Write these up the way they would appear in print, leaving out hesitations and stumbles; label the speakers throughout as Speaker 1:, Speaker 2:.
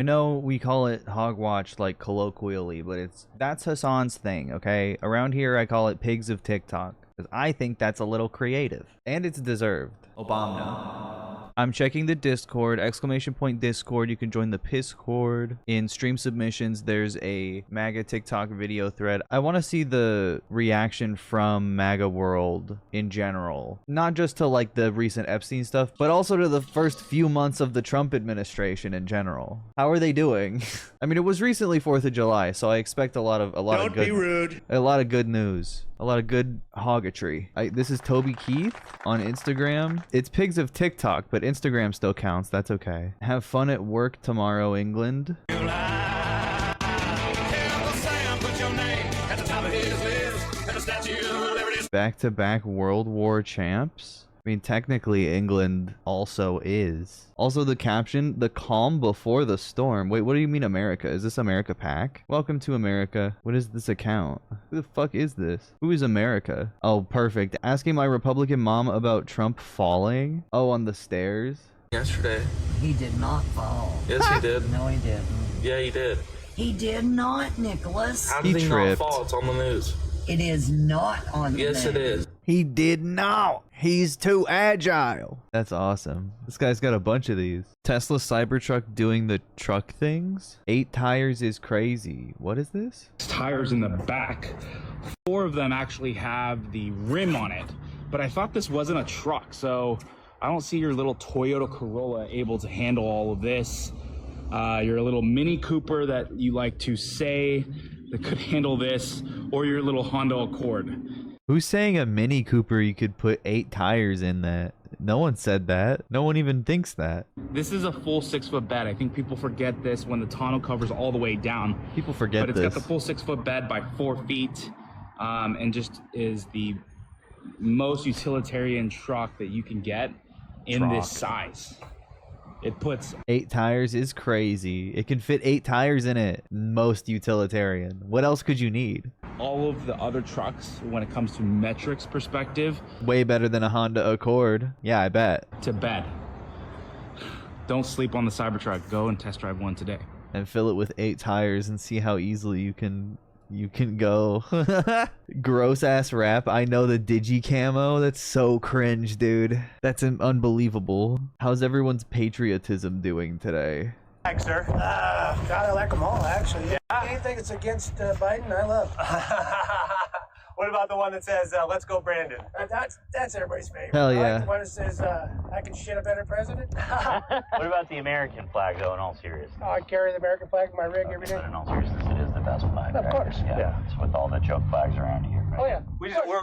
Speaker 1: I know we call it hogwatch like colloquially, but that's Hassan's thing, okay? Around here I call it pigs of TikTok because I think that's a little creative and it's deserved. Obama. I'm checking the Discord, !Discord. You can join the Pisscord. In stream submissions, there's a MAGA TikTok video thread. I want to see the reaction from MAGA world in general. Not just to like the recent Epstein stuff, but also to the first few months of the Trump administration in general. How are they doing? I mean, it was recently 4th of July, so I expect a lot of good.
Speaker 2: Don't be rude.
Speaker 1: A lot of good news. A lot of good hoggetry. This is Toby Keith on Instagram. It's pigs of TikTok, but Instagram still counts. That's okay. Have fun at work tomorrow, England. Back-to-back World War champs. I mean, technically, England also is. Also, the caption, the calm before the storm. Wait, what do you mean America? Is this America Pack? Welcome to America. What is this account? Who the fuck is this? Who is America? Oh, perfect. Asking my Republican mom about Trump falling. Oh, on the stairs.
Speaker 3: Yesterday.
Speaker 4: He did not fall.
Speaker 3: Yes, he did.
Speaker 4: No, he didn't.
Speaker 3: Yeah, he did.
Speaker 4: He did not, Nicholas.
Speaker 3: How did he
Speaker 1: tripped.
Speaker 3: not fall? It's on the news.
Speaker 4: It is not on the
Speaker 3: Yes, it is.
Speaker 1: He did not. He's too agile. That's awesome. This guy's got a bunch of these. Tesla Cybertruck doing the truck things. 8 tires is crazy. What is this?
Speaker 5: Tires in the back. 4 of them actually have the rim on it. But I thought this wasn't a truck, so I don't see your little Toyota Corolla able to handle all of this. Your little Mini Cooper that you like to say that could handle this, or your little Honda Accord.
Speaker 1: Who's saying a Mini Cooper you could put 8 tires in that? No one said that. No one even thinks that.
Speaker 5: This is a full 6-foot bed. I think people forget this when the tonneau covers all the way down.
Speaker 1: People forget
Speaker 5: this.
Speaker 1: But
Speaker 5: it's got the full 6-foot bed by 4 feet, and just is the most utilitarian truck that you can get in this size. It puts
Speaker 1: 8 tires is crazy. It can fit 8 tires in it. Most utilitarian. What else could you need?
Speaker 5: all of the other trucks when it comes to metrics perspective.
Speaker 1: Way better than a Honda Accord. Yeah, I bet.
Speaker 5: To bed. Don't sleep on the Cybertruck. Go and test drive one today.
Speaker 1: And fill it with 8 tires and see how easily you can go. Gross ass rap. I know the digi camo. That's so cringe, dude. That's unbelievable. How's everyone's patriotism doing today?
Speaker 2: Thanks, sir.
Speaker 6: God, I like them all, actually.
Speaker 2: Yeah.
Speaker 6: Anything that's against Biden, I love.
Speaker 2: What about the one that says, let's go Brandon?
Speaker 6: That's everybody's favorite.
Speaker 1: Hell
Speaker 6: I
Speaker 1: yeah.
Speaker 6: like the one that says, I can shit a better president.
Speaker 7: What about the American flag, though, in all seriousness?
Speaker 6: Oh, I carry the American flag in my rig every day.
Speaker 7: But in all seriousness, it is the best flag.
Speaker 6: Of
Speaker 7: right?
Speaker 6: course.
Speaker 7: Yeah. It's with all the joke flags around here. Right?
Speaker 6: Oh, yeah.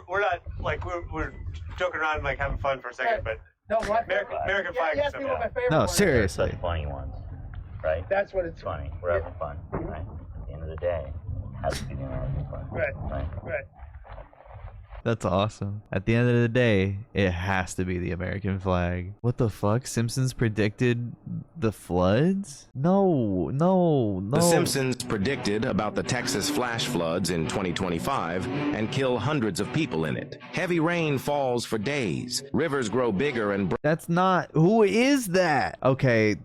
Speaker 2: We're not, like, we're joking around, like, having fun for a second, but
Speaker 6: No, what?
Speaker 2: American flag
Speaker 6: Yes,
Speaker 2: is
Speaker 6: me what my favorite
Speaker 1: No,
Speaker 6: one is.
Speaker 1: seriously.
Speaker 7: Such funny ones, right?
Speaker 6: That's what it's
Speaker 7: Funny. We're having fun, right? At the end of the day, it has to be the American flag.
Speaker 6: Right.
Speaker 1: That's awesome. At the end of the day, it has to be the American flag. What the fuck? Simpsons predicted the floods? No.
Speaker 8: The Simpsons predicted about the Texas flash floods in 2025 and kill hundreds of people in it. Heavy rain falls for days. Rivers grow bigger and
Speaker 1: That's not... Who is that? Okay,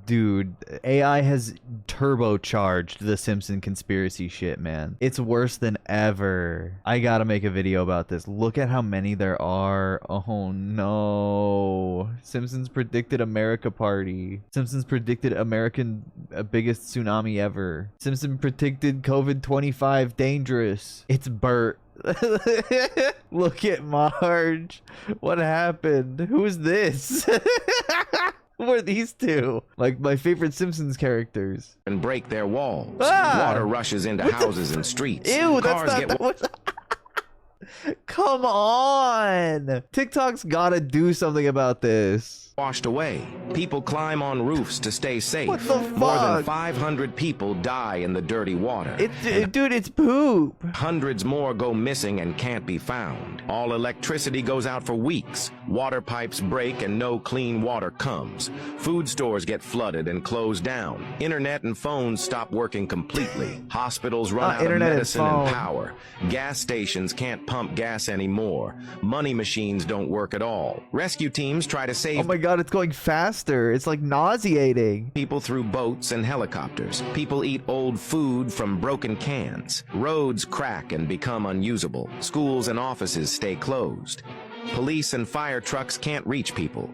Speaker 1: dude. AI has turbocharged the Simpson conspiracy shit, man. It's worse than ever. I gotta make a video about this. Look at how many there are. Oh no. Simpsons predicted America party. Simpsons predicted American biggest tsunami ever. Simpson predicted COVID-25 dangerous. It's Bert. Look at Marge. What happened? Who's this? Who are these two? Like my favorite Simpsons characters.
Speaker 8: and break their walls.
Speaker 1: Ah!
Speaker 8: Water rushes into houses and streets.
Speaker 1: Ew, that's
Speaker 8: Cars
Speaker 1: not
Speaker 8: get
Speaker 1: that was... Come on. TikTok's gotta do something about this.
Speaker 8: washed away. People climb on roofs to stay safe.
Speaker 1: What the
Speaker 8: More than
Speaker 1: fuck?
Speaker 8: 500 people die in the dirty water.
Speaker 1: Dude, it's poop.
Speaker 8: Hundreds more go missing and can't be found. All electricity goes out for weeks. Water pipes break and no clean water comes. Food stores get flooded and closed down. Internet and phones stop working completely. Hospitals run out of
Speaker 1: internet and
Speaker 8: medicine and
Speaker 1: phone.
Speaker 8: power. Gas stations can't pump gas anymore. Money machines don't work at all. Rescue teams try to save
Speaker 1: Oh my god, god, it's going faster. It's like nauseating.
Speaker 8: People through boats and helicopters. People eat old food from broken cans. Roads crack and become unusable. Schools and offices stay closed. Police and fire trucks can't reach people.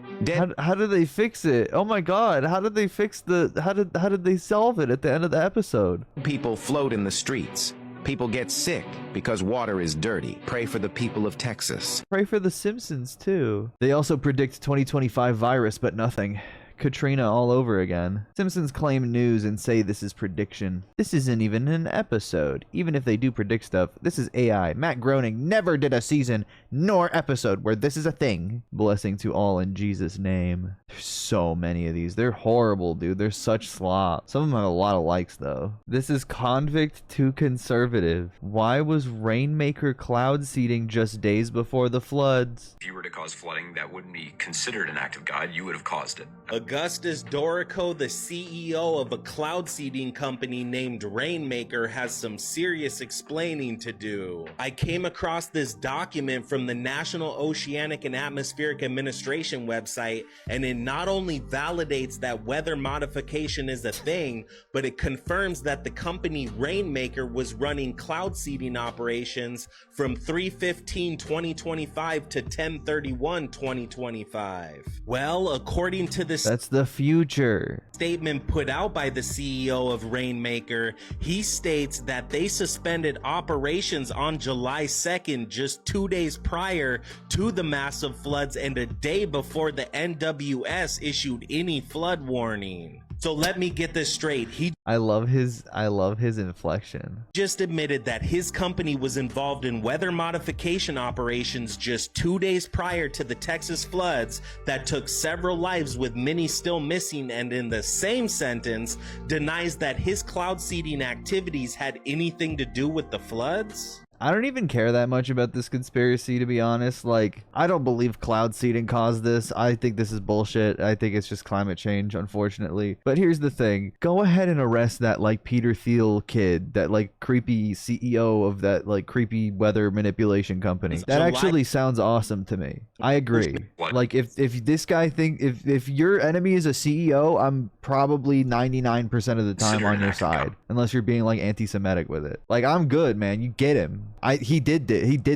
Speaker 1: How did they fix it? Oh my god, how did they fix how did they solve it at the end of the episode?
Speaker 8: People float in the streets. People get sick because water is dirty. Pray for the people of Texas.
Speaker 1: Pray for the Simpsons too. They also predict 2025 virus, but nothing. Katrina all over again. Simpsons claim news and say this is prediction. This isn't even an episode. Even if they do predict stuff, this is AI. Matt Groening never did a season nor episode where this is a thing. Blessing to all in Jesus' name. There's so many of these. They're horrible, dude. They're such slop. Some of them have a lot of likes, though. This is convict to conservative. Why was Rainmaker cloud seeding just days before the floods?
Speaker 9: If you were to cause flooding, that wouldn't be considered an act of God. You would have caused it.
Speaker 10: Augustus Dorico, the CEO of a cloud seeding company named Rainmaker, has some serious explaining to do. I came across this document from the National Oceanic and Atmospheric Administration website, and it not only validates that weather modification is a thing, but it confirms that the company Rainmaker was running cloud seeding operations from 3/15/2025 to 10/31/2025. Well, according to this
Speaker 1: That's the future.
Speaker 10: statement put out by the CEO of Rainmaker, he states that they suspended operations on July 2nd, just 2 days prior to the massive floods and a day before the NWS issued any flood warning. So let me get this straight.
Speaker 1: I love his inflection.
Speaker 10: Just admitted that his company was involved in weather modification operations just 2 days prior to the Texas floods that took several lives, with many still missing, and in the same sentence denies that his cloud seeding activities had anything to do with the floods?
Speaker 1: I don't even care that much about this conspiracy, to be honest. Like, I don't believe cloud seeding caused this. I think this is bullshit. I think it's just climate change, unfortunately. But here's the thing. Go ahead and arrest that, like, Peter Thiel kid, that, like, creepy CEO of that, like, creepy weather manipulation company. That actually sounds awesome to me. I agree. Like, if this guy if your enemy is a CEO, I'm probably 99% of the time on your side. Unless you're being, like, anti-Semitic with it. Like, I'm good, man. You get him. He did this.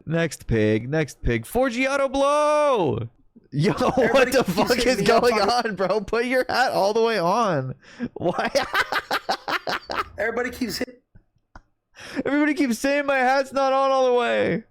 Speaker 1: Next pig. Forgiato blow. Yo, what the fuck is going on, bro? Put your hat all the way on. Why?
Speaker 6: Everybody keeps hitting.
Speaker 1: Everybody keeps saying my hat's not on all the way.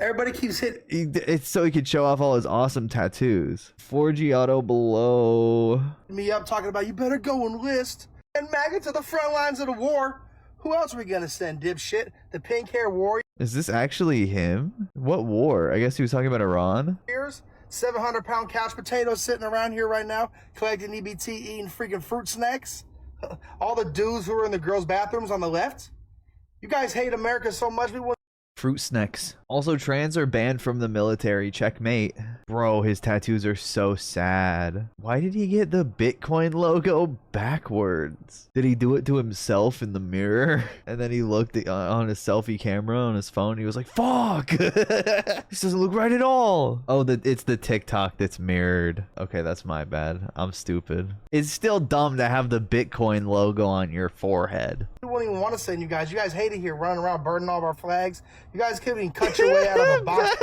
Speaker 6: Everybody keeps hitting.
Speaker 1: It's so he could show off all his awesome tattoos. Forgiato below.
Speaker 6: Me up talking about you better go enlist and MAGA to the front lines of the war. Who else are we gonna send, dipshit? The pink hair warriors?
Speaker 1: Is this actually him? What war? I guess he was talking about Iran.
Speaker 6: 700-pound couch potatoes sitting around here right now, collecting EBT, eating freaking fruit snacks. All the dudes who are in the girls' bathrooms on the left. You guys hate America so much we wouldn't.
Speaker 1: Fruit snacks. Also, trans are banned from the military. Checkmate. Bro, his tattoos are so sad. Why did he get the Bitcoin logo backwards? Did he do it to himself in the mirror? And then he looked on his selfie camera on his phone. He was like, fuck! This doesn't look right at all. Oh, it's the TikTok that's mirrored. Okay, that's my bad. I'm stupid. It's still dumb to have the Bitcoin logo on your forehead.
Speaker 6: We wouldn't even want to send you guys. You guys hate it here, running around burning all of our flags. You guys couldn't even cut your way out of a box.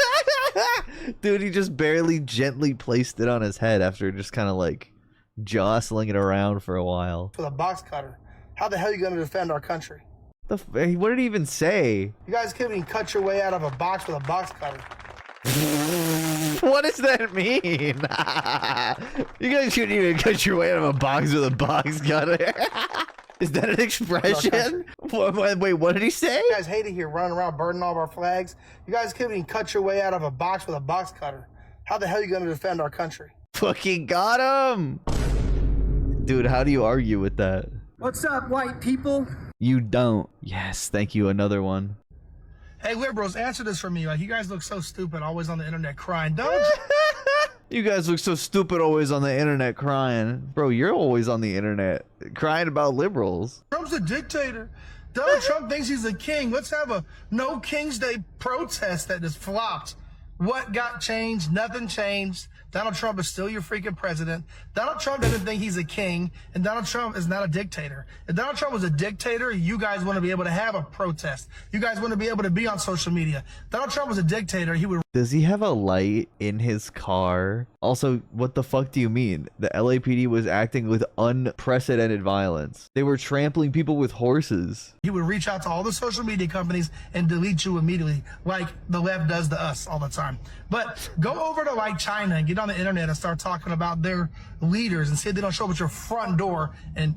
Speaker 1: Dude, he just barely gently placed it on his head after just kind of like jostling it around for a while.
Speaker 6: For the box cutter. How the hell are you going to defend our country?
Speaker 1: What did he even say?
Speaker 6: You guys couldn't even cut your way out of a box with a box cutter.
Speaker 1: What does that mean? You guys couldn't even cut your way out of a box with a box cutter. Is that an expression? Wait, what did he say?
Speaker 6: You guys hate it here, running around burning all of our flags. You guys couldn't even cut your way out of a box with a box cutter. How the hell are you going to defend our country?
Speaker 1: Fucking got him! Dude, how do you argue with that?
Speaker 11: What's up, white people?
Speaker 1: You don't. Yes, thank you. Another one.
Speaker 6: Hey, liberals, answer this for me. Like, you guys look so stupid, always on the internet crying. Don't you?
Speaker 1: You guys look so stupid always on the internet crying. Bro, you're always on the internet crying about liberals.
Speaker 6: Trump's a dictator. Donald Trump thinks he's a king. Let's have a No King's Day protest that just flopped. What got changed? Nothing changed. Donald Trump is still your freaking president. Donald Trump doesn't think he's a king, and Donald Trump is not a dictator. If Donald Trump was a dictator, you guys want to be able to have a protest. You guys want to be able to be on social media. Donald Trump was a dictator. He would.
Speaker 1: Does he have a light in his car? Also, what the fuck do you mean? The LAPD was acting with unprecedented violence. They were trampling people with horses.
Speaker 6: He would reach out to all the social media companies and delete you immediately, like the left does to us all the time. But go over to like China and get on the internet and start talking about their leaders and see if they don't show up at your front door and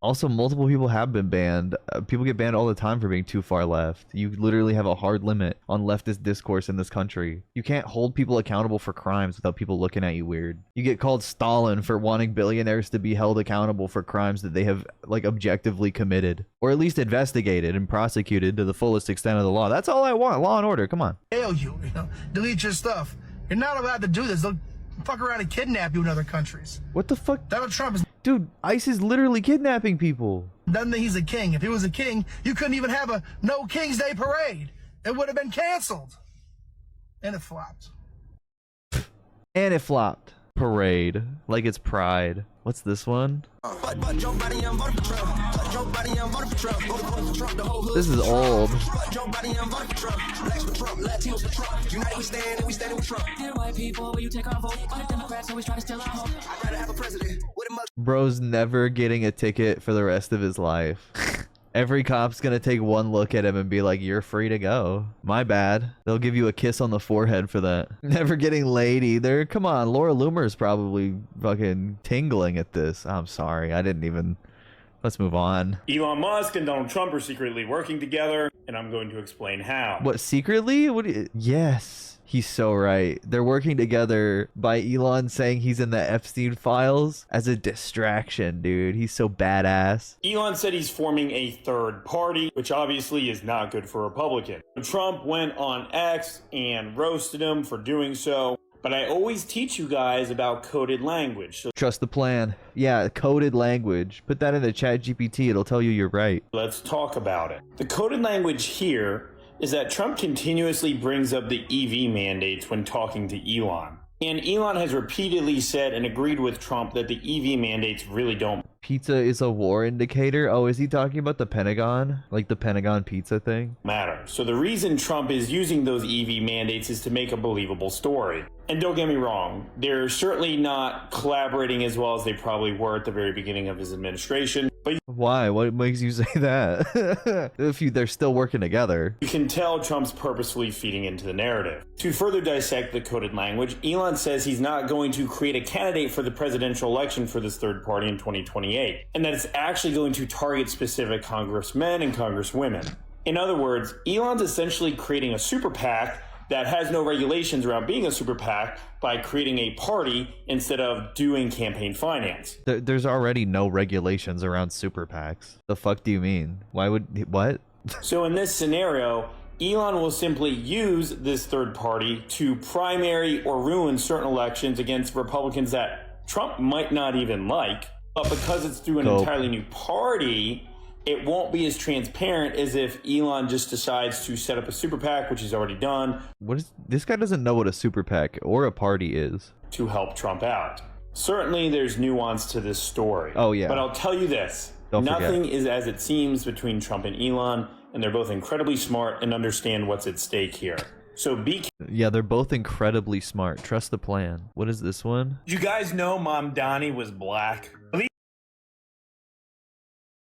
Speaker 1: Also, multiple people have been banned. People get banned all the time for being too far left. You literally have a hard limit on leftist discourse in this country. You can't hold people accountable for crimes without people looking at you weird. You get called Stalin for wanting billionaires to be held accountable for crimes that they have, like, objectively committed. Or at least investigated and prosecuted to the fullest extent of the law. That's all I want. Law and order. Come on.
Speaker 6: Fail you, delete your stuff. You're not allowed to do this. They'll fuck around and kidnap you in other countries.
Speaker 1: What the fuck?
Speaker 6: Donald Trump is...
Speaker 1: Dude, ICE is literally kidnapping people.
Speaker 6: Doesn't think he's a king. If he was a king, you couldn't even have a No King's Day parade. It would have been canceled. And it flopped.
Speaker 1: And it flopped. Parade. Like it's pride. What's this one? This is old. Bro's never getting a ticket for the rest of his life. Every cop's gonna take one look at him and be like, you're free to go. My bad. They'll give you a kiss on the forehead for that. Never getting laid either. Come on, Laura Loomer's probably fucking tingling at this. I'm sorry, I didn't even... Let's move on.
Speaker 12: Elon Musk and Donald Trump are secretly working together, and I'm going to explain how.
Speaker 1: What, secretly? What? Yes. He's so right. They're working together by Elon saying he's in the Epstein files as a distraction, dude. He's so badass.
Speaker 12: Elon said he's forming a third party, which obviously is not good for Republicans. Trump went on X and roasted him for doing so. But I always teach you guys about coded language. So
Speaker 1: trust the plan. Yeah, coded language. Put that in the chat GPT. It'll tell you you're right.
Speaker 12: Let's talk about it. The coded language here is that Trump continuously brings up the EV mandates when talking to Elon. And Elon has repeatedly said and agreed with Trump that the EV mandates really don't
Speaker 1: Pizza is a war indicator? Oh, is he talking about the Pentagon? Like the Pentagon pizza thing?
Speaker 12: matter. So the reason Trump is using those EV mandates is to make a believable story. And don't get me wrong, they're certainly not collaborating as well as they probably were at the very beginning of his administration. But
Speaker 1: why? What makes you say that? They're still working together.
Speaker 12: You can tell Trump's purposefully feeding into the narrative. To further dissect the coded language, Elon says he's not going to create a candidate for the presidential election for this third party in 2028, and that it's actually going to target specific congressmen and congresswomen. In other words, Elon's essentially creating a super PAC that has no regulations around being a super PAC by creating a party instead of doing campaign finance.
Speaker 1: There's already no regulations around super PACs. The fuck do you mean? Why would... What?
Speaker 12: So in this scenario, Elon will simply use this third party to primary or ruin certain elections against Republicans that Trump might not even like. But because it's through an entirely new party, it won't be as transparent as if Elon just decides to set up a super PAC, which he's already done.
Speaker 1: What is this? Guy doesn't know what a super PAC or a party is.
Speaker 12: To help Trump out. Certainly there's nuance to this story.
Speaker 1: Oh yeah.
Speaker 12: But I'll tell you this. Nothing is as it seems between Trump and Elon, and they're both incredibly smart and understand what's at stake here. So
Speaker 1: yeah, they're both incredibly smart. Trust the plan. What is this one?
Speaker 12: Did you guys know Mom Donnie was black?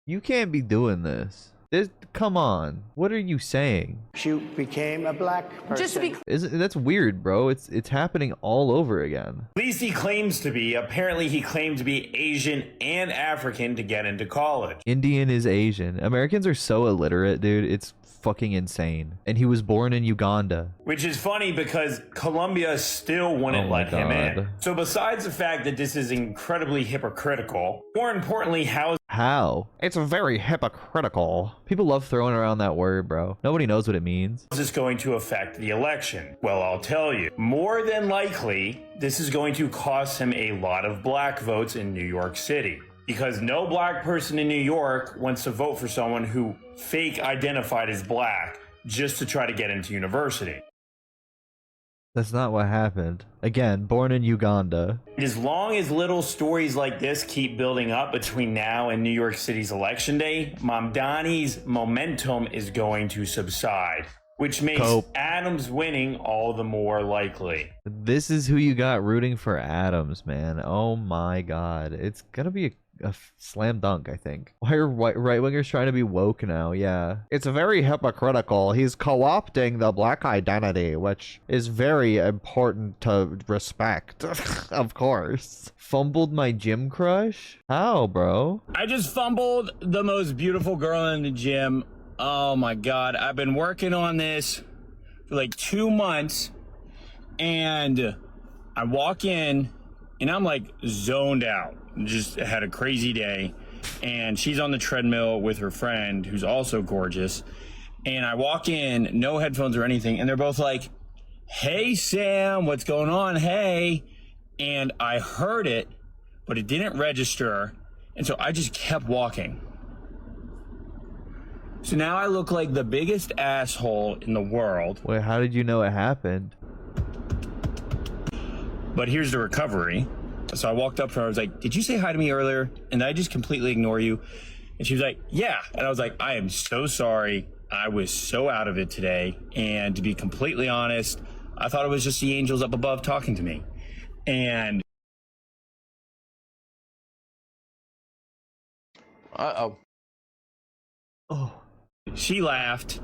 Speaker 1: You can't be doing this. Come on. What are you saying?
Speaker 13: She became a black person.
Speaker 14: Just to be
Speaker 1: that's weird, bro. It's happening all over again.
Speaker 12: At least he claims to be. Apparently he claimed to be Asian and African to get into college.
Speaker 1: Indian is Asian. Americans are so illiterate, dude. It's fucking insane. And he was born in Uganda.
Speaker 12: Which is funny because Colombia still wouldn't let him in. So besides the fact that this is incredibly hypocritical, more importantly,
Speaker 1: how? It's very hypocritical. People love throwing around that word, bro. Nobody knows what it means.
Speaker 12: Is this going to affect the election? Well, I'll tell you. More than likely, this is going to cost him a lot of black votes in New York City. Because no black person in New York wants to vote for someone who fake identified as black just to try to get into university.
Speaker 1: That's not what happened. Again, born in Uganda.
Speaker 12: As long as little stories like this keep building up between now and New York City's election day, Mamdani's momentum is going to subside, which makes Adams winning all the more likely.
Speaker 1: This is who you got rooting for Adams, man. Oh my god. It's gonna be a slam dunk, I think. Why are right-wingers trying to be woke now? Yeah. It's very hypocritical. He's co-opting the black identity, which is very important to respect. Of course. Fumbled my gym crush? How, bro?
Speaker 5: I just fumbled the most beautiful girl in the gym. Oh my god, I've been working on this for like 2 months, and I walk in and I'm like zoned out. Just had a crazy day, and she's on the treadmill with her friend who's also gorgeous, and I walk in, no headphones or anything, and they're both like, "Hey Sam, what's going on? Hey." And I heard it, but it didn't register, and so I just kept walking. So now I look like the biggest asshole in the world.
Speaker 1: Wait, how did you know it happened?
Speaker 5: But here's the recovery. So I walked up to her, I was like, "Did you say hi to me earlier? And I just completely ignore you?" And she was like, "Yeah." And I was like, "I am so sorry. I was so out of it today. And to be completely honest, I thought it was just the angels up above talking to me." And
Speaker 1: oh,
Speaker 5: she laughed,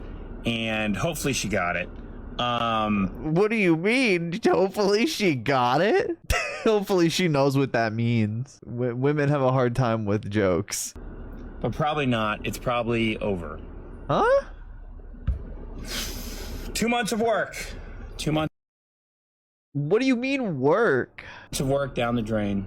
Speaker 5: and hopefully she got it.
Speaker 1: What do you mean? Hopefully she got it? Hopefully she knows what that means. Women have a hard time with jokes.
Speaker 5: But probably not. It's probably over.
Speaker 1: Huh?
Speaker 5: 2 months of work. 2 months.
Speaker 1: What do you mean work?
Speaker 5: Of work down the drain.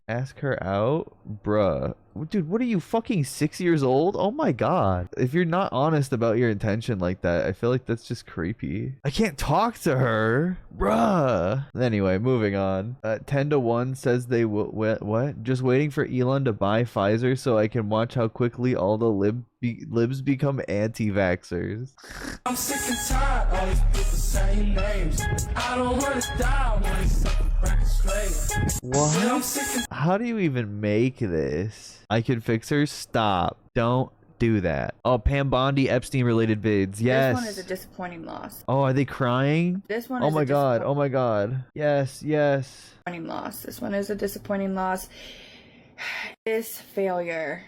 Speaker 1: Ask her out? Bruh. Dude, what are you, fucking 6 years old? Oh my god. If you're not honest about your intention like that, I feel like that's just creepy. I can't talk to her. Bruh. Anyway, moving on. 10 to 1 says they will. What? Just waiting for Elon to buy Pfizer so I can watch how quickly all the libs become anti-vaxxers.
Speaker 14: I'm sick and tired, all these people saying names. I don't want to die when it's back straight.
Speaker 1: What? How do you even make this? I can fix her. Stop. Don't do that. Oh, Pam Bondi Epstein related vids. Yes.
Speaker 15: This one is a disappointing loss.
Speaker 1: Oh, are they crying?
Speaker 15: This one
Speaker 1: Oh
Speaker 15: is
Speaker 1: my
Speaker 15: a
Speaker 1: god. Oh my god. Yes, yes.
Speaker 15: disappointing loss. This one is a disappointing loss. This failure.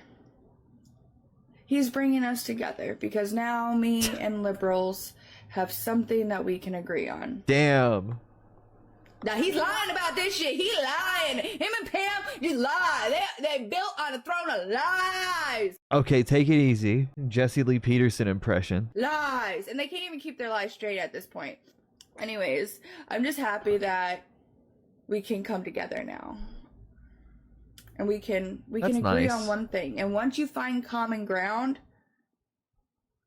Speaker 15: He's bringing us together because now me and liberals have something that we can agree on.
Speaker 1: Damn.
Speaker 15: Now he's lying about this shit. He lying. Him and Pam just lie. They built on a throne of lies.
Speaker 1: Okay, take it easy. Jesse Lee Peterson impression.
Speaker 15: Lies. And they can't even keep their lies straight at this point. Anyways, I'm just happy that we can come together now. And we can agree
Speaker 1: nice.
Speaker 15: on one thing. And once you find common ground,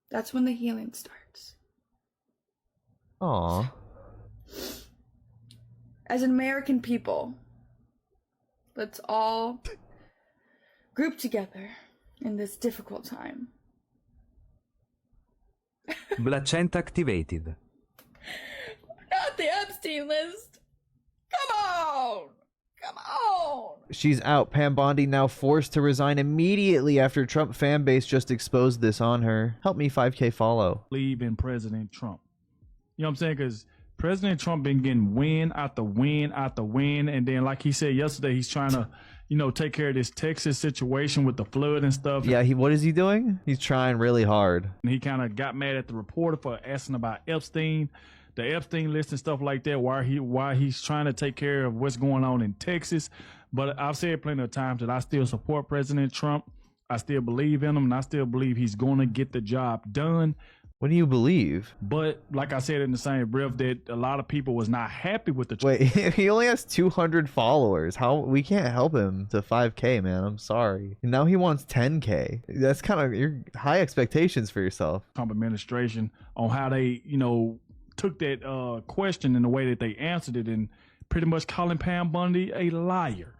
Speaker 15: that's when the healing starts.
Speaker 1: Aw.
Speaker 15: As an American people, let's all group together in this difficult time.
Speaker 16: Placenta activated.
Speaker 15: Not the Epstein list. Come on. Come on.
Speaker 1: She's out. Pam Bondi now forced to resign immediately after Trump fan base just exposed this on her. Help me 5K follow.
Speaker 17: Believe in President Trump. You know what I'm saying? Because President Trump been getting win after win after win, and then like he said yesterday, he's trying to, take care of this Texas situation with the flood and stuff.
Speaker 1: Yeah, what is he doing? He's trying really hard.
Speaker 17: And he kind of got mad at the reporter for asking about Epstein, the Epstein list and stuff like that, why he's trying to take care of what's going on in Texas. But I've said plenty of times that I still support President Trump. I still believe in him, and I still believe he's going to get the job done.
Speaker 1: What do you believe?
Speaker 17: But like I said in the same breath, that a lot of people was not happy with the.
Speaker 1: Wait, he only has 200 followers. How we can't help him to 5K, man. I'm sorry. And now he wants 10K. That's kind of your high expectations for yourself.
Speaker 17: Trump administration on how they, took that question in the way that they answered it, and pretty much calling Pam Bondi a liar.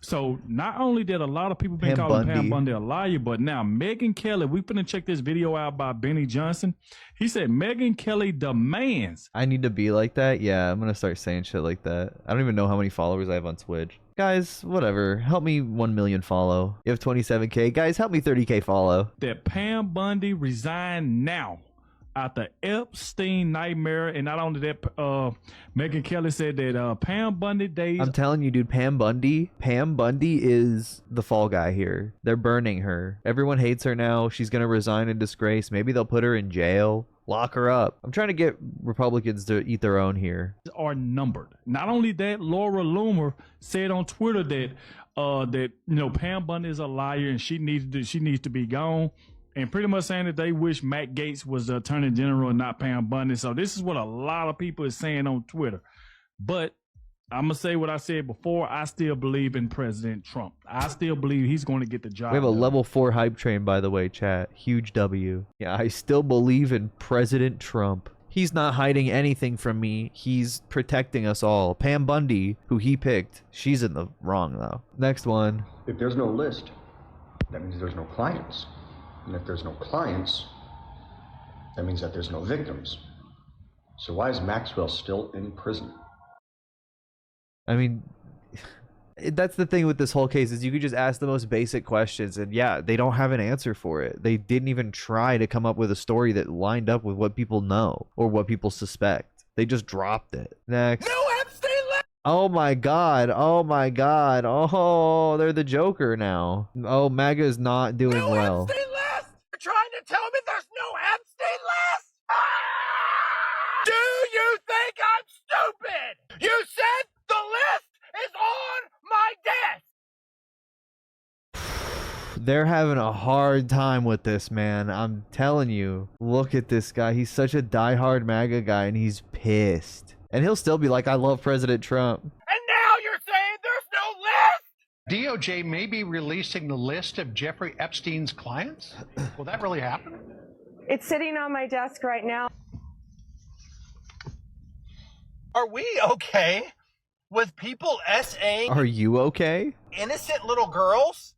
Speaker 17: So not only did a lot of people been
Speaker 1: Pam
Speaker 17: calling
Speaker 1: Bundy.
Speaker 17: Pam Bundy a liar, but now Megyn Kelly, we finna check this video out by Benny Johnson. He said Megyn Kelly demands.
Speaker 1: I need to be like that. Yeah, I'm gonna start saying shit like that. I don't even know how many followers I have on Twitch. Guys, whatever. Help me 1 million follow. You have 27K. Guys, help me 30K follow.
Speaker 17: That Pam Bundy resign now out the Epstein nightmare. And not only that, Megyn Kelly said that Pam Bundy days.
Speaker 1: I'm telling you, dude, Pam Bundy is the fall guy here. They're burning her. Everyone hates her now. She's gonna resign in disgrace. Maybe they'll put her in jail. Lock her up. I'm trying to get Republicans to eat their own here.
Speaker 17: Are numbered. Not only that, Laura Loomer said on Twitter that Pam Bundy is a liar and she needs to be gone, and pretty much saying that they wish Matt Gaetz was the Attorney General and not Pam Bundy. So this is what a lot of people is saying on Twitter. But I'm gonna say what I said before. I still believe in President Trump. I still believe he's going to get the job.
Speaker 1: We have a
Speaker 17: done.
Speaker 1: level 4 hype train, by the way, chat. Huge W. Yeah, I still believe in President Trump. He's not hiding anything from me. He's protecting us all. Pam Bundy, who he picked, she's in the wrong, though. Next one.
Speaker 18: If there's no list, that means there's no clients. And if there's no clients, that means that there's no victims. So why is Maxwell still in prison?
Speaker 1: I mean, that's the thing with this whole case, is you could just ask the most basic questions and yeah, they don't have an answer for it. They didn't even try to come up with a story that lined up with what people know or what people suspect. They just dropped it. Next.
Speaker 14: No Epstein list!
Speaker 1: Oh my god. Oh my god. Oh, they're the Joker now. Oh, MAGA is not doing well.
Speaker 14: Epstein list! You're trying to tell me there's no Epstein list? Do you think I'm stupid? You said the list is on my desk!
Speaker 1: They're having a hard time with this, man. I'm telling you. Look at this guy. He's such a diehard MAGA guy, and he's pissed. And he'll still be like, I love President Trump.
Speaker 14: And now you're saying there's no list?
Speaker 19: DOJ may be releasing the list of Jeffrey Epstein's clients? Will that really happen?
Speaker 20: It's sitting on my desk right now.
Speaker 14: Are we okay with people SAing
Speaker 1: Are you okay?
Speaker 14: innocent little girls?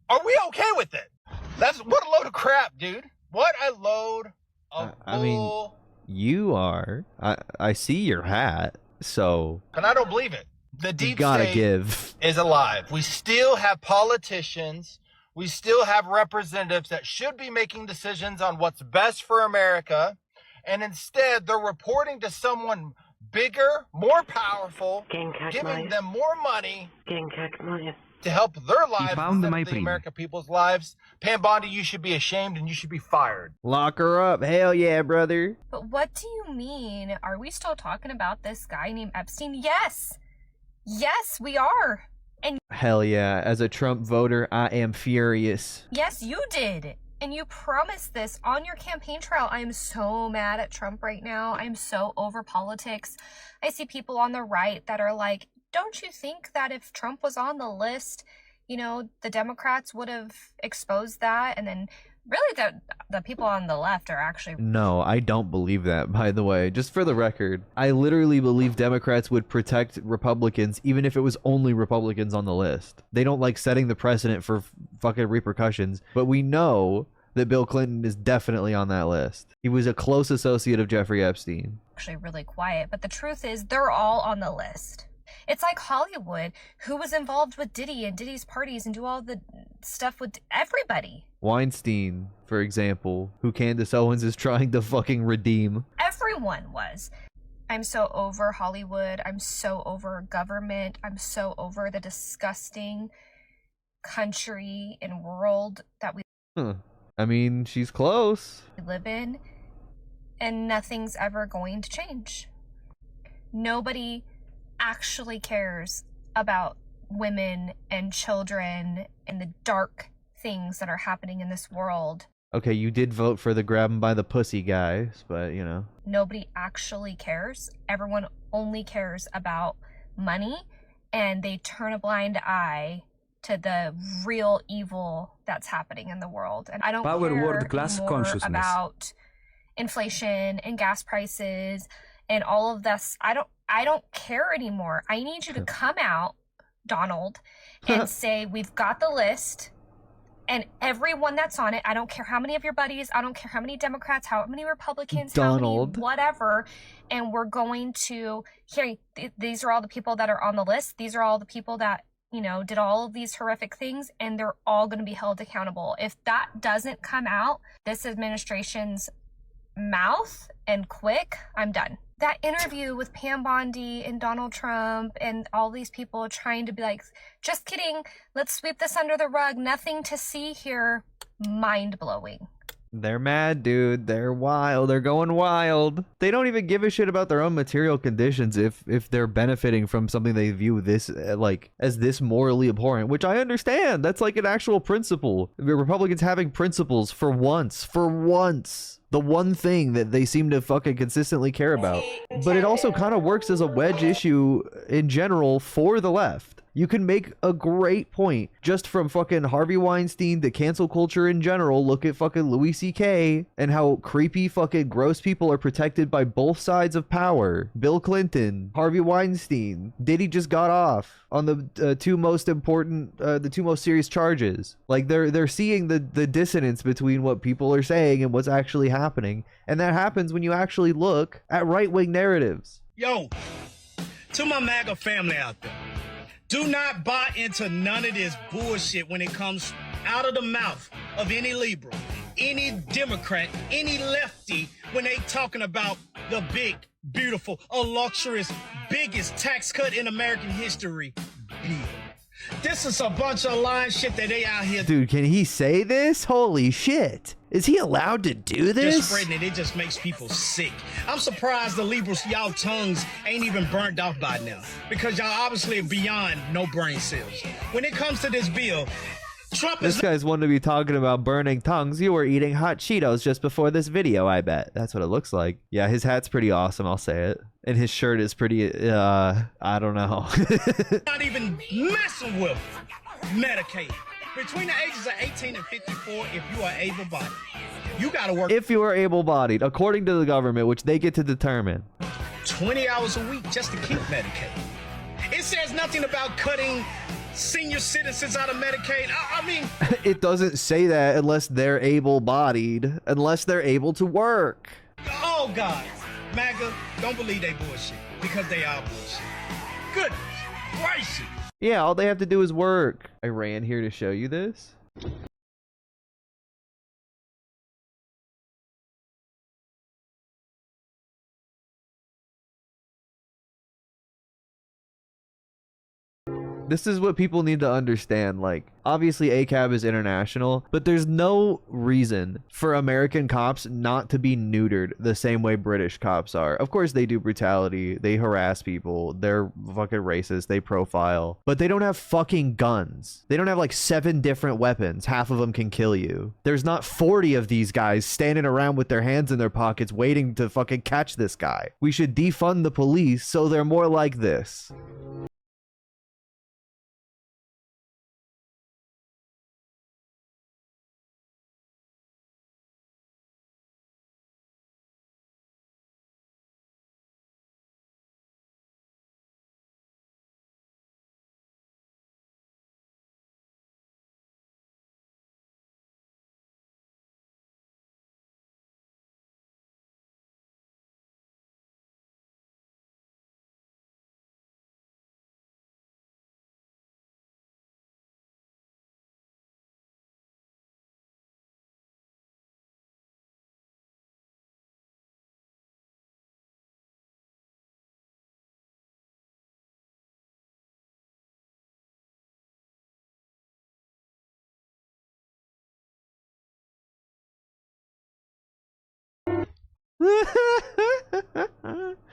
Speaker 14: Are we okay with it? What a load of crap, dude. What a load of
Speaker 1: I mean, you are. I see your hat, so
Speaker 14: and I don't believe it. The deep
Speaker 1: you gotta
Speaker 14: state
Speaker 1: give.
Speaker 14: is alive. We still have politicians. We still have representatives that should be making decisions on what's best for America. And instead, they're reporting to someone bigger, more powerful, giving them more money to help their lives instead of the American people's lives. Pam Bondi, you should be ashamed and you should be fired.
Speaker 1: Lock her up. Hell yeah, brother.
Speaker 21: But what do you mean? Are we still talking about this guy named Epstein? Yes. Yes, we are. And
Speaker 1: Hell yeah. As a Trump voter, I am furious.
Speaker 21: yes, you did. And you promised this on your campaign trail. I am so mad at Trump right now. I'm so over politics. I see people on the right that are like, don't you think that if Trump was on the list, the Democrats would have exposed that? And then really the people on the left are actually...
Speaker 1: No, I don't believe that, by the way. Just for the record, I literally believe Democrats would protect Republicans even if it was only Republicans on the list. They don't like setting the precedent for fucking repercussions, but we know that Bill Clinton is definitely on that list. He was a close associate of Jeffrey Epstein.
Speaker 21: Actually really quiet, but the truth is they're all on the list. It's like Hollywood, who was involved with Diddy and Diddy's parties and do all the stuff with everybody.
Speaker 1: Weinstein, for example, who Candace Owens is trying to fucking redeem.
Speaker 21: Everyone was. I'm so over Hollywood. I'm so over government. I'm so over the disgusting country and world that we
Speaker 1: I mean, she's close.
Speaker 21: live in, and nothing's ever going to change. Nobody actually cares about women and children and the dark things that are happening in this world.
Speaker 1: Okay, you did vote for the grab 'em by the pussy guys, but
Speaker 21: Nobody actually cares. Everyone only cares about money, and they turn a blind eye to the real evil that's happening in the world. And I don't
Speaker 16: Power
Speaker 21: care
Speaker 16: word class
Speaker 21: more
Speaker 16: consciousness.
Speaker 21: about inflation and gas prices and all of this. I don't care anymore. I need you to come out, Donald and say, we've got the list and everyone that's on it, I don't care how many of your buddies, I don't care how many Democrats, how many Republicans,
Speaker 1: Donald.
Speaker 21: how many whatever, and we're going to, here, these are all the people that are on the list. These are all the people that, you know, did all of these horrific things, and they're all going to be held accountable. If that doesn't come out this administration's mouth and quick, I'm done. That interview with Pam Bondi and Donald Trump and all these people trying to be like, just kidding, let's sweep this under the rug, nothing to see here, mind-blowing.
Speaker 1: They're mad, dude. They're wild. They're going wild. They don't even give a shit about their own material conditions if they're benefiting from something they view this like as this morally abhorrent, which I understand. That's like an actual principle. The Republicans having principles for once. The one thing that they seem to fucking consistently care about. But it also kind of works as a wedge issue in general for the left. You can make a great point just from fucking Harvey Weinstein to cancel culture in general. Look at fucking Louis C.K. and how creepy fucking gross people are protected by both sides of power. Bill Clinton, Harvey Weinstein. Diddy just got off on the two most serious charges. Like they're seeing the dissonance between what people are saying and what's actually happening. And that happens when you actually look at right-wing narratives.
Speaker 4: Yo, to my MAGA family out there, do not buy into none of this bullshit when it comes out of the mouth of any liberal, any Democrat, any lefty when they talking about the big, beautiful, illustrious, biggest tax cut in American history bill. This is a bunch of lying shit that they out here.
Speaker 1: Dude, can he say this? Holy shit. Is he allowed to do this?
Speaker 4: Just spreading it just makes people sick. I'm surprised the liberals, y'all tongues ain't even burnt off by now. Because y'all obviously are beyond no brain cells. When it comes to this bill, Trump is...
Speaker 1: This guy's one to be talking about burning tongues. You were eating hot Cheetos just before this video, I bet. That's what it looks like. Yeah, his hat's pretty awesome, I'll say it. And his shirt is pretty, I don't know.
Speaker 4: not even messing with Medicaid. Between the ages of 18 and 54, if you are able-bodied, you gotta work...
Speaker 1: If you are able-bodied, according to the government, which they get to determine.
Speaker 4: 20 hours a week just to keep Medicaid. It says nothing about cutting senior citizens out of Medicaid. I mean...
Speaker 1: It doesn't say that unless they're able-bodied, unless they're able to work.
Speaker 4: Oh, God. MAGA, don't believe they bullshit, because they are bullshit. Goodness gracious.
Speaker 1: Yeah, all they have to do is work. I ran here to show you this. This is what people need to understand. Like, obviously ACAB is international, but there's no reason for American cops not to be neutered the same way British cops are. Of course they do brutality, they harass people, they're fucking racist, they profile, but they don't have fucking guns. They don't have like 7 different weapons. Half of them can kill you. There's not 40 of these guys standing around with their hands in their pockets waiting to fucking catch this guy. We should defund the police so they're more like this.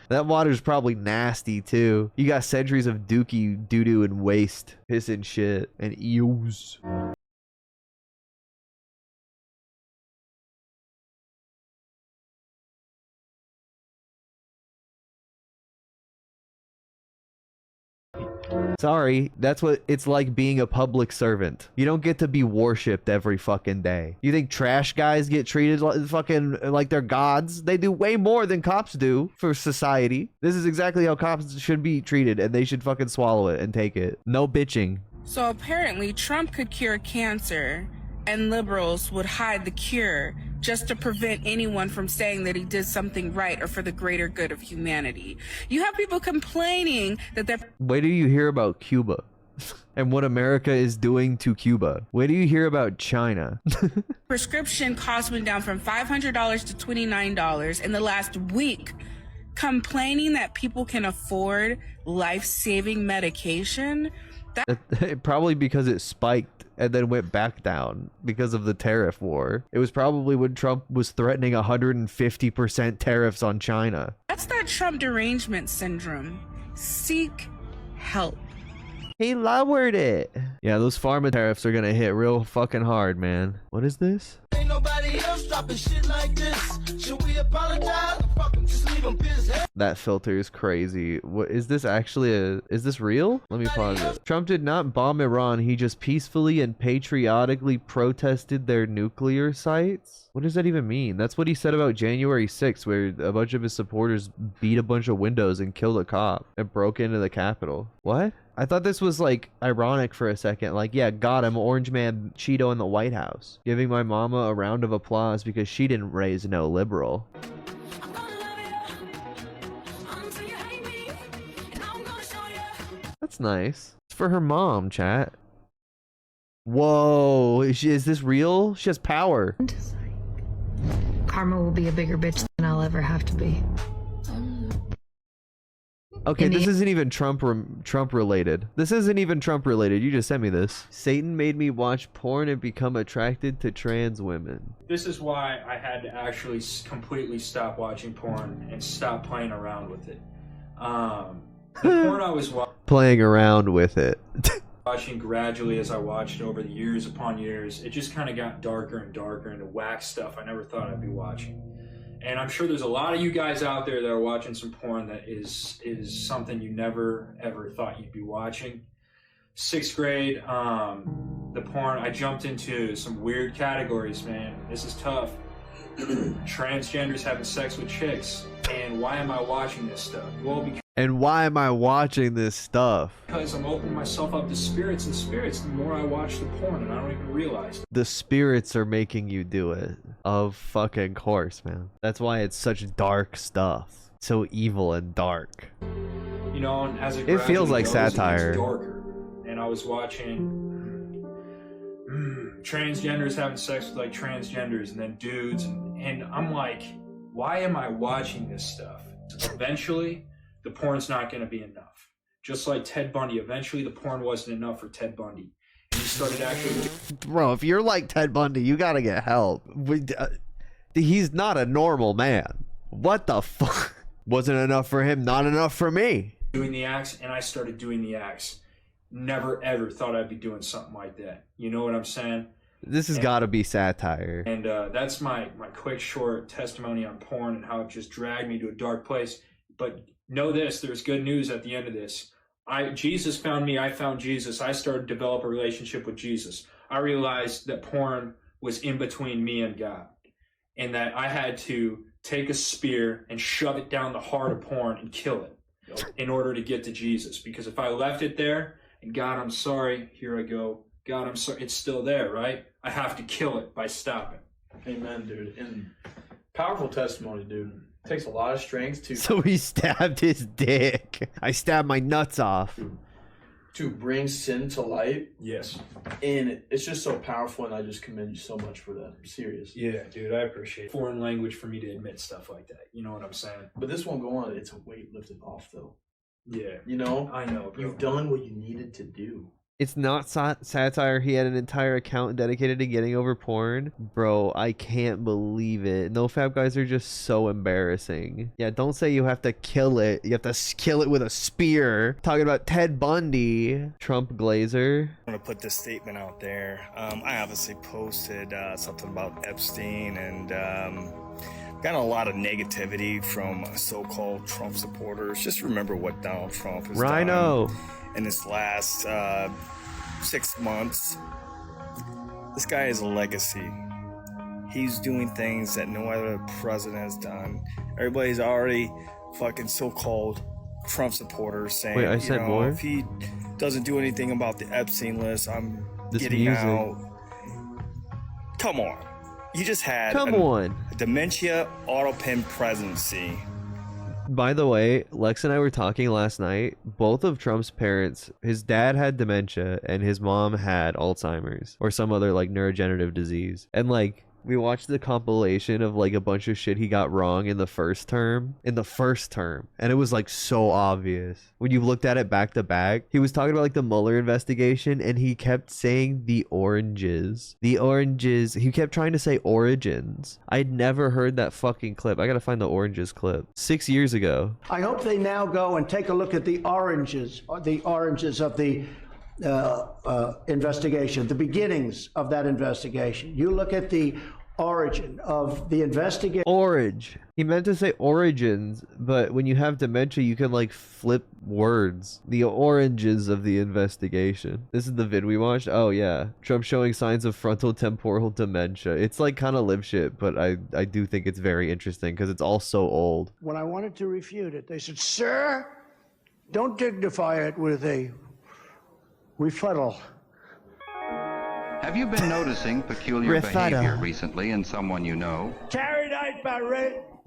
Speaker 1: That water's probably nasty too. You got centuries of dookie doo-doo and waste, piss and shit, and eels. Sorry, that's what it's like being a public servant. You don't get to be worshipped every fucking day. You think trash guys get treated like they're gods? They do way more than cops do for society. This is exactly how cops should be treated, and they should fucking swallow it and take it. No bitching.
Speaker 3: So apparently Trump could cure cancer, and liberals would hide the cure just to prevent anyone from saying that he did something right or for the greater good of humanity. You have people complaining that they're...
Speaker 1: Wait till you hear about Cuba and what America is doing to Cuba. Wait till you hear about China.
Speaker 3: prescription costs went down from $500 to $29 in the last week, complaining that people can afford life-saving medication.
Speaker 1: Probably because it spiked and then went back down because of the tariff war. It was probably when Trump was threatening 150% tariffs on China.
Speaker 3: That's that Trump derangement syndrome. Seek help.
Speaker 1: He lowered it. Yeah, those pharma tariffs are gonna hit real fucking hard, man. What is this?
Speaker 22: Ain't nobody else dropping shit like this. Should we apologize? Fuck him, just leave him pissed.
Speaker 1: That filter is crazy. What is this actually is this real? Let me pause it. Trump did not bomb Iran. He just peacefully and patriotically protested their nuclear sites. What does that even mean? That's what he said about January 6th, where a bunch of his supporters beat a bunch of windows and killed a cop and broke into the Capitol. What? I thought this was like ironic for a second. Like, yeah, got him, Orange Man Cheeto in the White House. Giving my mama a round of applause because she didn't raise no liberal. That's nice. It's for her mom, chat. Whoa, is this real? She has power.
Speaker 23: Karma will be a bigger bitch than I'll ever have to be.
Speaker 1: Okay, this isn't even Trump related. This isn't even Trump related. You just sent me this. Satan made me watch porn and become attracted to trans women.
Speaker 5: This is why I had to actually completely stop watching porn and stop playing around with it. The porn I was
Speaker 1: Playing around with it.
Speaker 5: watching gradually as I watched over the years upon years, it just kind of got darker and darker into whack stuff I never thought I'd be watching. And I'm sure there's a lot of you guys out there that are watching some porn that is something you never ever thought you'd be watching. 6th grade, the porn, I jumped into some weird categories, man. This is tough. Transgenders having sex with chicks. And why am I watching this stuff? Well,
Speaker 1: and why am I watching this stuff?
Speaker 5: Because I'm opening myself up to spirits and spirits the more I watch the porn, and I don't even realize it.
Speaker 1: The spirits are making you do it. Of fucking course, man. That's why it's such dark stuff. So evil and dark.
Speaker 5: You know, and as
Speaker 1: it feels like satire.
Speaker 5: It gets darker. And I was watching transgenders having sex with like transgenders and then dudes, and I'm like, why am I watching this stuff? Eventually, the porn's not going to be enough. Just like Ted Bundy, eventually the porn wasn't enough for Ted Bundy. And he started actually...
Speaker 1: Bro, if you're like Ted Bundy, you gotta get help. He's not a normal man. What the fuck? Wasn't enough for him, not enough for me.
Speaker 5: Doing the acts, and I started doing the acts. Never ever thought I'd be doing something like that. You know what I'm saying?
Speaker 1: This has got to be satire.
Speaker 5: And that's my quick, short testimony on porn and how it just dragged me to a dark place. But know this, there's good news at the end of this. Jesus found me, I found Jesus. I started to develop a relationship with Jesus. I realized that porn was in between me and God. And that I had to take a spear and shove it down the heart of porn and kill it in order to get to Jesus. Because if I left it there, and God, I'm sorry, here I go. God, I'm sorry, it's still there, right? I have to kill it by stopping.
Speaker 24: Amen, dude. And powerful testimony, dude. It takes a lot of strength to...
Speaker 1: So he stabbed his dick. I stabbed my nuts off.
Speaker 24: To bring sin to light.
Speaker 5: Yes.
Speaker 24: And it's just so powerful, and I just commend you so much for that. I'm serious.
Speaker 5: Yeah, dude, I appreciate it. Foreign language for me to admit stuff like that. You know what I'm saying?
Speaker 24: But this won't go on. It's a weight lifted off, though.
Speaker 5: Yeah.
Speaker 24: You know?
Speaker 5: I know, bro.
Speaker 24: You've done what you needed to do.
Speaker 1: It's not satire. He had an entire account dedicated to getting over porn. Bro, I can't believe it. NoFap guys are just so embarrassing. Yeah, don't say you have to kill it. You have to kill it with a spear. Talking about Ted Bundy. Trump Glazer.
Speaker 25: I'm going to put this statement out there. I obviously posted something about Epstein and gotten a lot of negativity from so-called Trump supporters. Just remember what Donald Trump has
Speaker 1: Rhino.
Speaker 25: done. in this last 6 months. This guy is a legacy. He's doing things that no other president has done. Everybody's already fucking so-called Trump supporters saying,
Speaker 2: Wait, I said more?
Speaker 25: if he doesn't do anything about the Epstein list, I'm
Speaker 2: This
Speaker 25: getting
Speaker 2: music.
Speaker 25: out. Come on. You just had
Speaker 2: Come
Speaker 25: a dementia auto pen presidency.
Speaker 2: By the way, Lex and I were talking last night. Both of Trump's parents, his dad had dementia and his mom had Alzheimer's or some other like neurodegenerative disease. And like we watched the compilation of like a bunch of shit he got wrong in the first term, and it was like so obvious when you looked at it back to back. He was talking about like the Mueller investigation, and he kept saying the oranges. He kept trying to say origins. I'd never heard that fucking clip. I gotta find the oranges clip. 6 years ago.
Speaker 11: I hope they now go and take a look at the oranges of the investigation, the beginnings of that investigation. You look at the origin of the investigation.
Speaker 2: Orange. He meant to say origins, but when you have dementia, you can like flip words. The oranges of the investigation. This is the vid we watched. Oh yeah, Trump showing signs of frontal temporal dementia. It's like kind of live shit, but I do think it's very interesting because it's all so old.
Speaker 11: When I wanted to refute it, they said, "Sir, don't dignify it with a rebuttal."
Speaker 7: Have you been noticing peculiar behavior recently in someone you know?
Speaker 11: Carried out by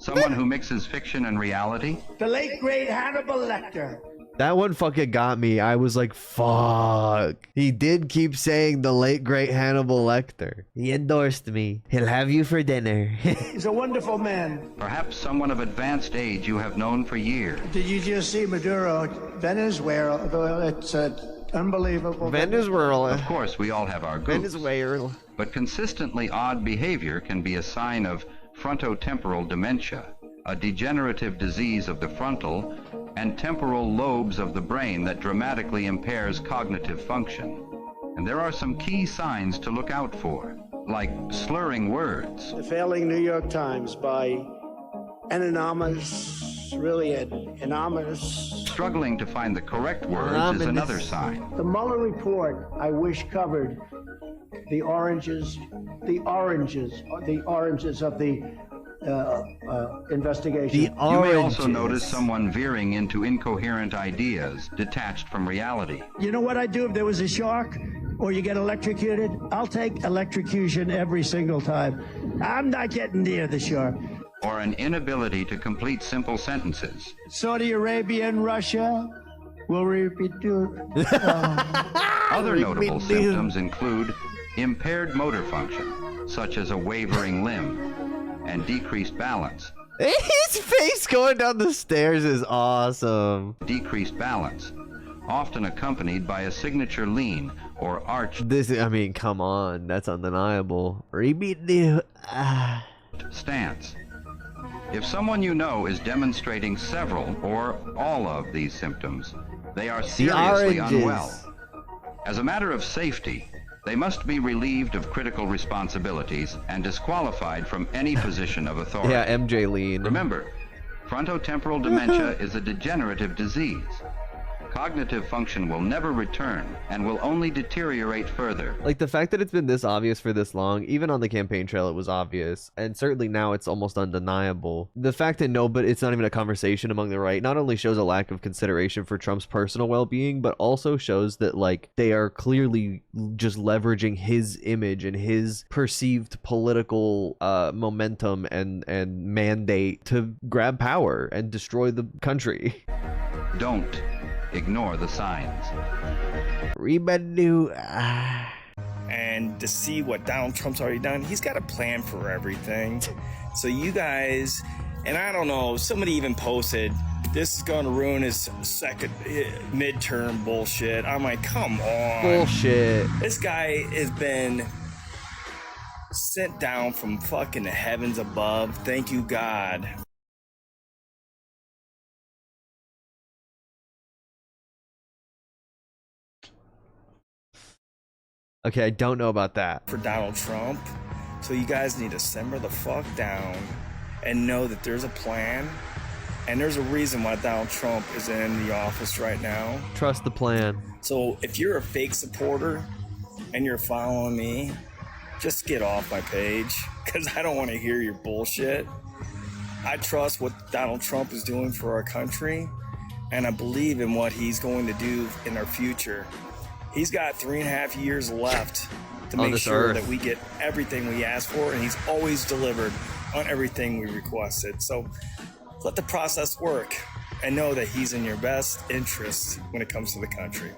Speaker 7: Someone who mixes fiction and reality?
Speaker 11: the late great Hannibal Lecter.
Speaker 2: That one fucking got me. I was like, fuck. He did keep saying the late great Hannibal Lecter. He endorsed me. He'll have you for dinner.
Speaker 11: He's a wonderful man.
Speaker 7: Perhaps someone of advanced age you have known for years.
Speaker 11: Did you just see Maduro, Venezuela? It's unbelievable.
Speaker 2: Venezuela.
Speaker 7: Of course, we all have our goofs.
Speaker 2: Venezuela.
Speaker 7: But consistently odd behavior can be a sign of frontotemporal dementia, a degenerative disease of the frontal and temporal lobes of the brain that dramatically impairs cognitive function. And there are some key signs to look out for, like slurring words.
Speaker 11: The failing New York Times by anonymous, really anonymous.
Speaker 7: Struggling to find the correct words is another sign.
Speaker 11: The Mueller report, I wish, covered the oranges of the investigation.
Speaker 7: You may also notice someone veering into incoherent ideas, detached from reality.
Speaker 11: You know what I'd do if there was a shark or you get electrocuted? I'll take electrocution every single time. I'm not getting near the shark.
Speaker 7: Or an inability to complete simple sentences.
Speaker 11: Saudi Arabia and Russia will repeat.
Speaker 7: Other notable symptoms include impaired motor function, such as a wavering limb, and decreased balance.
Speaker 2: His face going down the stairs is awesome.
Speaker 7: Decreased balance, often accompanied by a signature lean or arch.
Speaker 2: I mean, come on, that's undeniable.
Speaker 7: Stance. If someone you know is demonstrating several or all of these symptoms, they are seriously unwell. As a matter of safety, they must be relieved of critical responsibilities and disqualified from any position of authority.
Speaker 2: Yeah, MJ Lean.
Speaker 7: Remember, frontotemporal dementia is a degenerative disease. Cognitive function will never return and will only deteriorate further.
Speaker 2: Like the fact that it's been this obvious for this long, even on the campaign trail it was obvious, and certainly now it's almost undeniable. The fact that it's not even a conversation among the right not only shows a lack of consideration for Trump's personal well-being, but also shows that like they are clearly just leveraging his image and his perceived political momentum and mandate to grab power and destroy the country.
Speaker 7: Don't ignore the signs.
Speaker 25: And to see what Donald Trump's already done, he's got a plan for everything. So you guys, and I don't know, somebody even posted, this is going to ruin his second midterm bullshit. I'm like, come on.
Speaker 2: Bullshit.
Speaker 25: This guy has been sent down from fucking the heavens above. Thank you, God.
Speaker 2: Okay, I don't know about that.
Speaker 25: For Donald Trump. So you guys need to simmer the fuck down and know that there's a plan And there's a reason why Donald Trump is in the office right now.
Speaker 2: Trust the plan.
Speaker 25: So if you're a fake supporter and you're following me, just get off my page because I don't want to hear your bullshit. I trust what Donald Trump is doing for our country, and I believe in what he's going to do in our future. He's got 3.5 years left to make sure that we get everything we ask for, and he's always delivered on everything we requested. So let the process work and know that he's in your best interest when it comes to the country.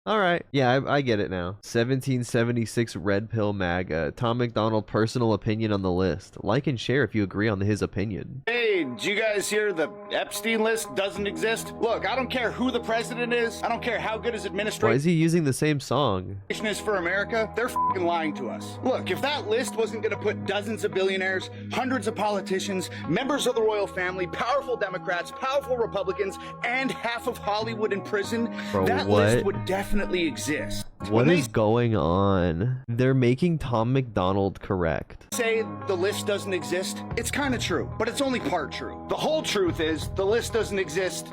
Speaker 2: All right. Yeah, I get it now. 1776 Red Pill MAGA. Tom McDonald personal opinion on the list. Like and share if you agree on his opinion.
Speaker 6: Hey, did you guys hear the Epstein list doesn't exist? Look, I don't care who the president is. I don't care how good his
Speaker 2: Why
Speaker 6: administration
Speaker 2: is he using the same song?
Speaker 6: is for America. They're f***ing lying to us. Look, if that list wasn't going to put dozens of billionaires, hundreds of politicians, members of the royal family, powerful Democrats, powerful Republicans, and half of Hollywood in prison,
Speaker 2: Bro,
Speaker 6: that
Speaker 2: what?
Speaker 6: list would definitely exist.
Speaker 2: What is going on? They're making Tom McDonald correct.
Speaker 6: Say the list doesn't exist, it's kind of true, but it's only part true. The whole truth is the list doesn't exist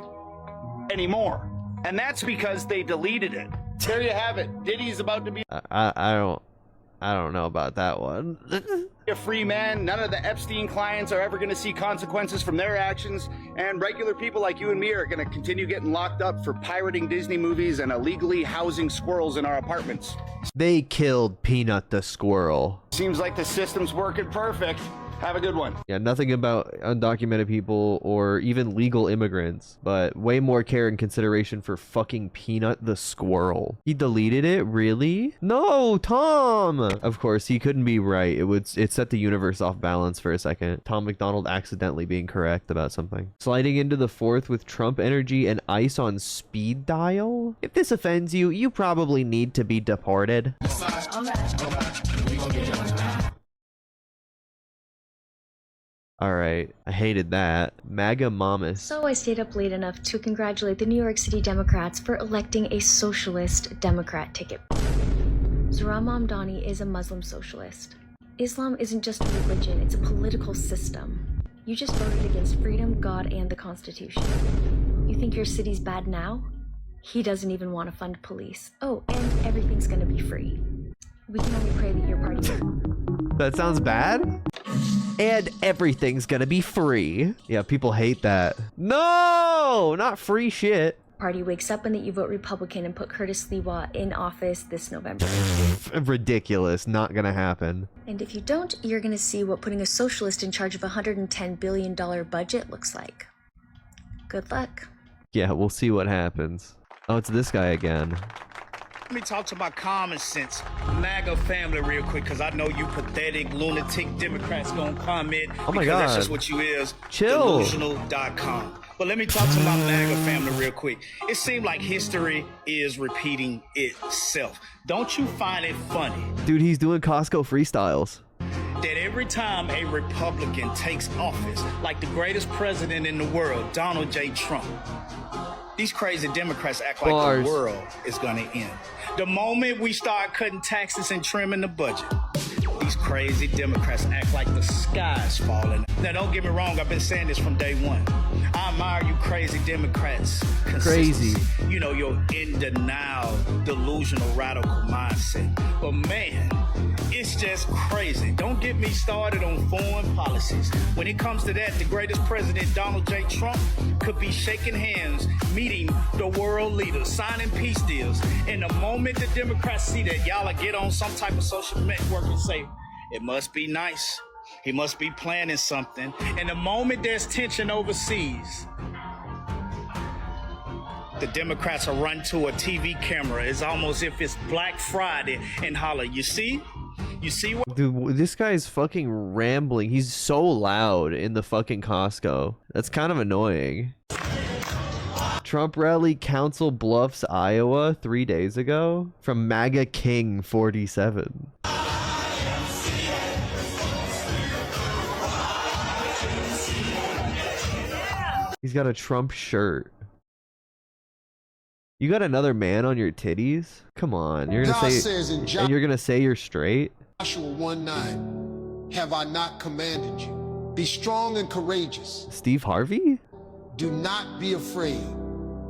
Speaker 6: anymore, and that's because they deleted it. There you have it. Diddy's about to be
Speaker 2: I don't know about that one.
Speaker 6: a free man. None of the Epstein clients are ever going to see consequences from their actions, and regular people like you and me are going to continue getting locked up for pirating Disney movies and illegally housing squirrels in our apartments.
Speaker 2: They killed Peanut the squirrel.
Speaker 6: Seems like the system's working perfect. Have a good one.
Speaker 2: Yeah, nothing about undocumented people or even legal immigrants, but way more care and consideration for fucking Peanut the squirrel. He deleted it? Really? No, Tom! Of course, he couldn't be right. It set the universe off balance for a second. Tom McDonald accidentally being correct about something. Sliding into the fourth with Trump energy and ICE on speed dial? If this offends you, you probably need to be deported. All right, I hated that. MAGA mamas.
Speaker 23: So I stayed up late enough to congratulate the New York City Democrats for electing a socialist Democrat ticket. Zohran Mamdani is a Muslim socialist. Islam isn't just a religion, it's a political system. You just voted against freedom, God, and the Constitution. You think your city's bad now? He doesn't even want to fund police. Oh, and everything's gonna be free. We can only pray that your party...
Speaker 2: That sounds bad? And everything's gonna be free. Yeah, people hate that. No, not free shit.
Speaker 23: Party wakes up and that you vote Republican and put Curtis Lewa in office this November.
Speaker 2: Ridiculous, not gonna happen.
Speaker 23: And if you don't, you're gonna see what putting a socialist in charge of a $110 billion budget looks like. Good luck.
Speaker 2: Yeah, we'll see what happens. Oh, it's this guy again.
Speaker 4: Let me talk to my common sense MAGA family real quick, because I know you pathetic, lunatic Democrats gonna comment.
Speaker 2: Oh my
Speaker 4: because
Speaker 2: God.
Speaker 4: That's just what you is.
Speaker 2: Chill.
Speaker 4: Delusional.com. But let me talk to my MAGA family real quick. It seems like history is repeating itself. Don't you find it funny?
Speaker 2: Dude, he's doing Costco freestyles.
Speaker 4: That every time a Republican takes office, like the greatest president in the world, Donald J. Trump, these crazy Democrats act like
Speaker 2: Bars.
Speaker 4: the world is gonna end. The moment we start cutting taxes and trimming the budget, these crazy Democrats act like the sky's falling. Now, don't get me wrong, I've been saying this from day one. I admire you crazy Democrats.
Speaker 2: Crazy.
Speaker 4: You know, your in denial, delusional, radical mindset. But man, it's just crazy. Don't get me started on foreign policies. When it comes to that, the greatest president, Donald J. Trump, could be shaking hands, meeting the world leaders, signing peace deals. And the moment the Democrats see that, y'all will get on some type of social network and say, it must be nice. He must be planning something. And the moment there's tension overseas, the Democrats will run to a TV camera. It's almost if it's Black Friday and holler, you see? You see what?
Speaker 2: Dude, this guy's fucking rambling. He's so loud in the fucking Costco. That's kind of annoying. Trump rally Council Bluffs, Iowa 3 days ago from MAGA King 47. He's got a Trump shirt. You got another man on your titties? Come on, you're gonna say, and you're gonna say you're straight?
Speaker 8: Joshua 1:9, have I not commanded you? Be strong and courageous.
Speaker 2: Steve Harvey?
Speaker 8: Do not be afraid.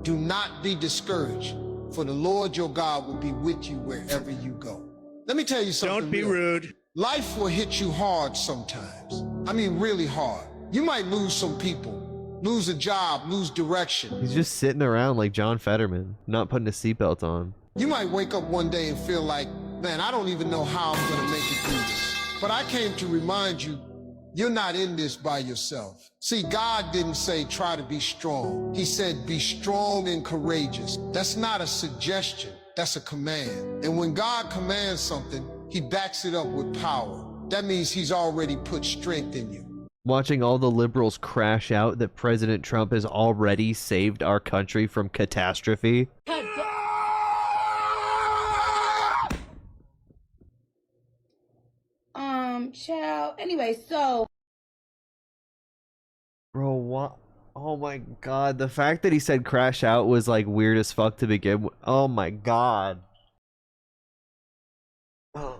Speaker 8: Do not be discouraged, for the Lord your God will be with you wherever you go. Let me tell you something.
Speaker 4: Don't be rude.
Speaker 8: Life will hit you hard sometimes. I mean, really hard. You might lose some people, lose a job, lose direction.
Speaker 2: He's just sitting around like John Fetterman, not putting a seatbelt on.
Speaker 8: You might wake up one day and feel like, man, I don't even know how I'm gonna make it through this. But I came to remind you, you're not in this by yourself. See, God didn't say try to be strong. He said be strong and courageous. That's not a suggestion, that's a command. And when God commands something, he backs it up with power. That means he's already put strength in you.
Speaker 2: Watching all the liberals crash out that President Trump has already saved our country from catastrophe.
Speaker 9: Child. Anyway, so.
Speaker 2: Bro, what? Oh my god, the fact that he said crash out was like weird as fuck to begin with. Oh my god. Oh,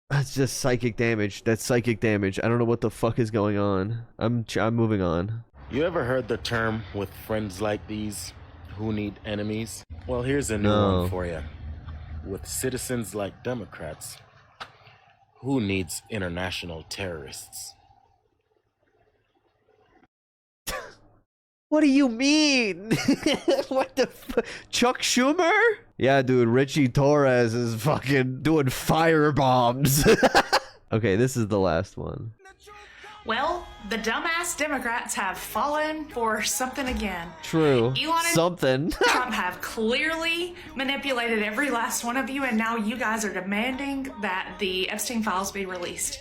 Speaker 2: that's just psychic damage. That's psychic damage. I don't know what the fuck is going on. I'm moving on.
Speaker 10: You ever heard the term with friends like these who need enemies? Well, here's a new one for you. With citizens like Democrats, who needs international terrorists?
Speaker 2: What do you mean? What the Chuck Schumer? Yeah, dude, Richie Torres is fucking doing fire bombs. Okay, this is the last one.
Speaker 12: Well, the dumbass Democrats have fallen for something again.
Speaker 2: True.
Speaker 12: Elon and
Speaker 2: Something.
Speaker 12: Trump have clearly manipulated every last one of you, and now you guys are demanding that the Epstein files be released.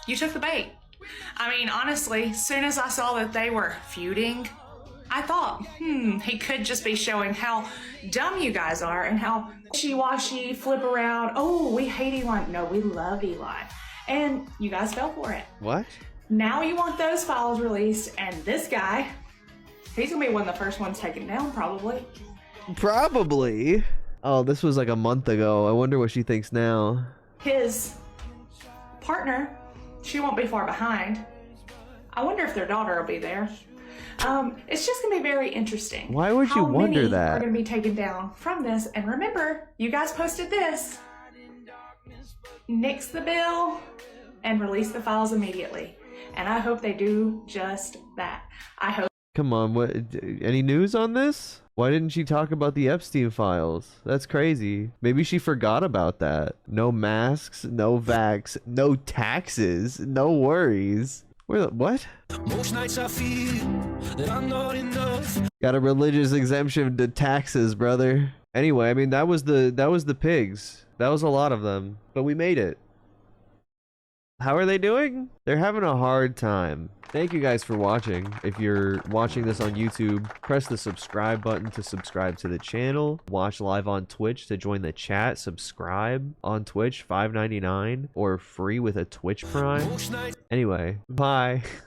Speaker 12: You took the bait. I mean, honestly, as soon as I saw that they were feuding, I thought, he could just be showing how dumb you guys are and how wishy-washy, flip around. Oh, we hate Elon. No, we love Elon. And you guys fell for it.
Speaker 2: What?
Speaker 12: Now you want those files released, and this guy, he's gonna be one of the first ones taken down, probably.
Speaker 2: Probably. Oh, this was like a month ago. I wonder what she thinks now.
Speaker 12: His partner, she won't be far behind. I wonder if their daughter will be there. It's just gonna be very interesting.
Speaker 2: Why would you wonder
Speaker 12: How many
Speaker 2: that?
Speaker 12: are gonna be taken down from this? And remember, you guys posted this. Nix the bill and release the files immediately. And I hope they do just that. I hope.
Speaker 2: Come on, what? Any news on this? Why didn't she talk about the Epstein files? That's crazy. Maybe she forgot about that. No masks, no vax, no taxes, no worries. What?
Speaker 22: Most nights I feel that I'm not enough.
Speaker 2: Got a religious exemption to taxes, brother. Anyway, I mean that was the pigs. That was a lot of them, but we made it. How are they doing? They're having a hard time. Thank you guys for watching. If you're watching this on YouTube, press the subscribe button to subscribe to the channel. Watch live on Twitch to join the chat. Subscribe on Twitch, $5.99 or free with a Twitch Prime. Anyway, bye.